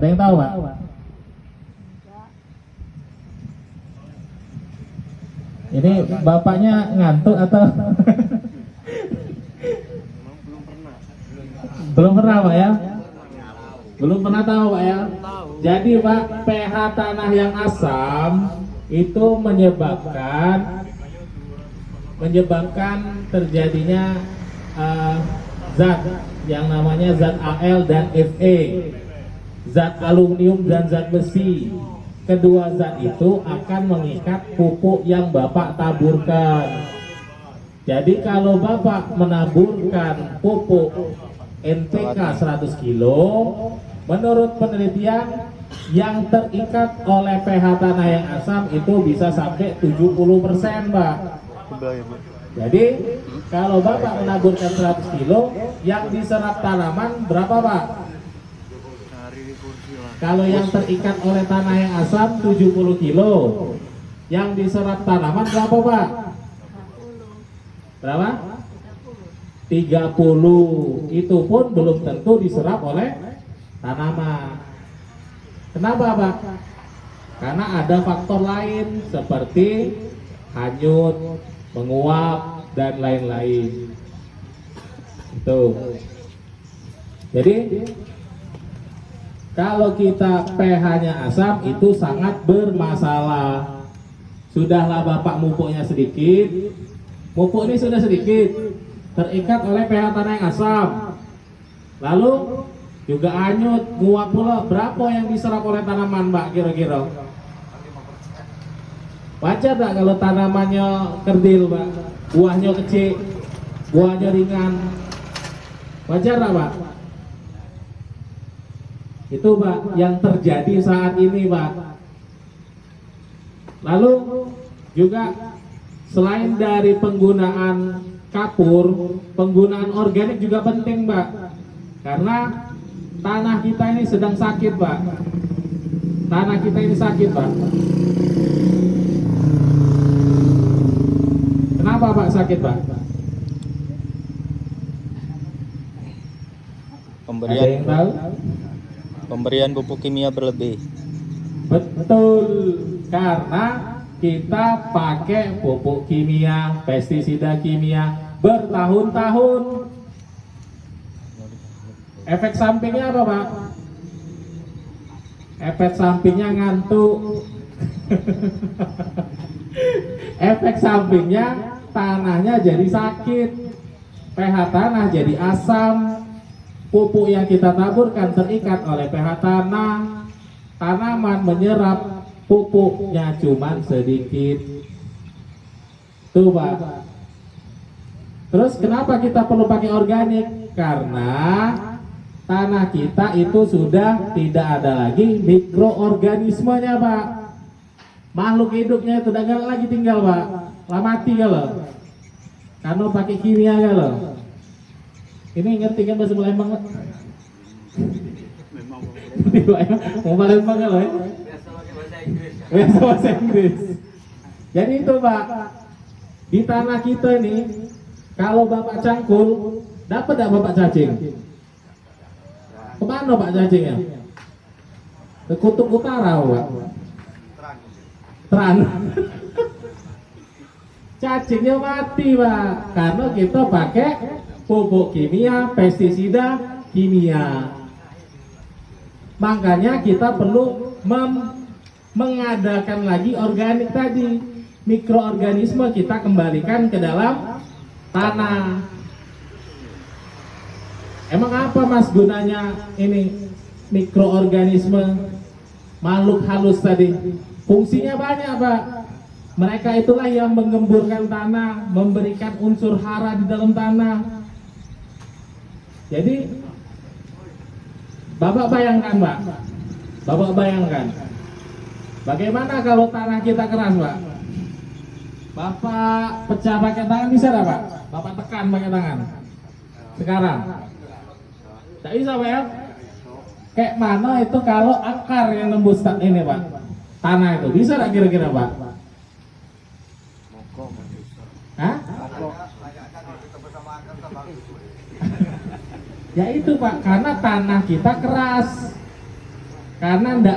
Ada yang tahu Pak? Ini bapaknya ngantuk atau? Belum pernah Pak ya? Belum pernah tahu Pak ya? Jadi Pak, pH tanah yang asam itu menyebabkan terjadinya zat yang namanya zat Al dan Fe, zat aluminium dan zat besi. Kedua zat itu akan mengikat pupuk yang Bapak taburkan. Jadi kalau Bapak menaburkan pupuk NPK 100 kilo, menurut penelitian yang terikat oleh pH tanah yang asam itu bisa sampai 70% Pak. Jadi kalau Bapak menaburkan 100 kilo, yang diserap tanaman berapa Pak? Kalau yang terikat oleh tanah yang asam 70 kilo, yang diserap tanaman berapa Pak? Berapa? 30. Itu pun belum tentu diserap oleh tanaman. Kenapa Pak? Karena ada faktor lain seperti hanyut, menguap, dan lain-lain. Itu. Jadi kalau kita pH-nya asam itu sangat bermasalah. Sudahlah Bapak mupuknya sedikit. Pupuk ini sudah sedikit, terikat oleh pH tanah yang asam. Lalu juga hanyut, nguap pula. Berapa yang diserap oleh tanaman Mbak kira-kira? Wajar tak kalau tanamannya kerdil Pak? Buahnya kecil, buahnya ringan. Wajar tak Pak? Itu Pak yang terjadi saat ini Pak. Lalu juga selain dari penggunaan kapur, penggunaan organik juga penting Pak. Karena tanah kita ini sedang sakit Pak. Tanah kita ini sakit Pak. Kenapa Pak sakit Pak? Ada yang tahu? Pemberian pupuk kimia berlebih. Betul, karena kita pakai pupuk kimia, pestisida kimia bertahun-tahun. Efek sampingnya apa Pak? Efek sampingnya ngantuk. Efek sampingnya tanahnya jadi sakit, pH tanah jadi asam, pupuk yang kita taburkan terikat oleh pH tanah, tanaman menyerap pupuknya cuman sedikit. Tuh Pak. Terus kenapa kita perlu pakai organik? Karena tanah kita itu sudah tidak ada lagi mikroorganismenya Pak. Makhluk hidupnya itu udah gak lagi tinggal Pak. Lah mati kalau. Karena pakai kimia kalau. Ini ngerti kan bahasa Palembang Pak? Mau Palembang kalau ya? Biasa bahasa Inggris. Jadi itu Pak, di tanah kita ini kalau Bapak cangkul, dapat tidak Bapak cacing? Kemana Pak cacingnya? Ke kutub utara Pak. Terang. Cacingnya mati Pak, karena kita pakai pupuk kimia, pestisida kimia. Makanya kita perlu mengadakan lagi organik tadi, mikroorganisme kita kembalikan ke dalam tanah. Emang apa Mas gunanya ini mikroorganisme, makhluk halus tadi? Fungsinya banyak Pak. Mereka itulah yang menggemburkan tanah, memberikan unsur hara di dalam tanah. Jadi Bapak bayangkan Pak, Bapak bayangkan bagaimana kalau tanah kita keras Pak? Bapak pecah pakai tangan bisa tak Pak? Bapak tekan pakai tangan sekarang? Tak bisa Pak ya? Kayak mana itu kalau akar yang nembus ini Pak? Tanah itu bisa tak kira-kira Pak? Hah? Ya itu Pak, karena tanah kita keras. karena ndak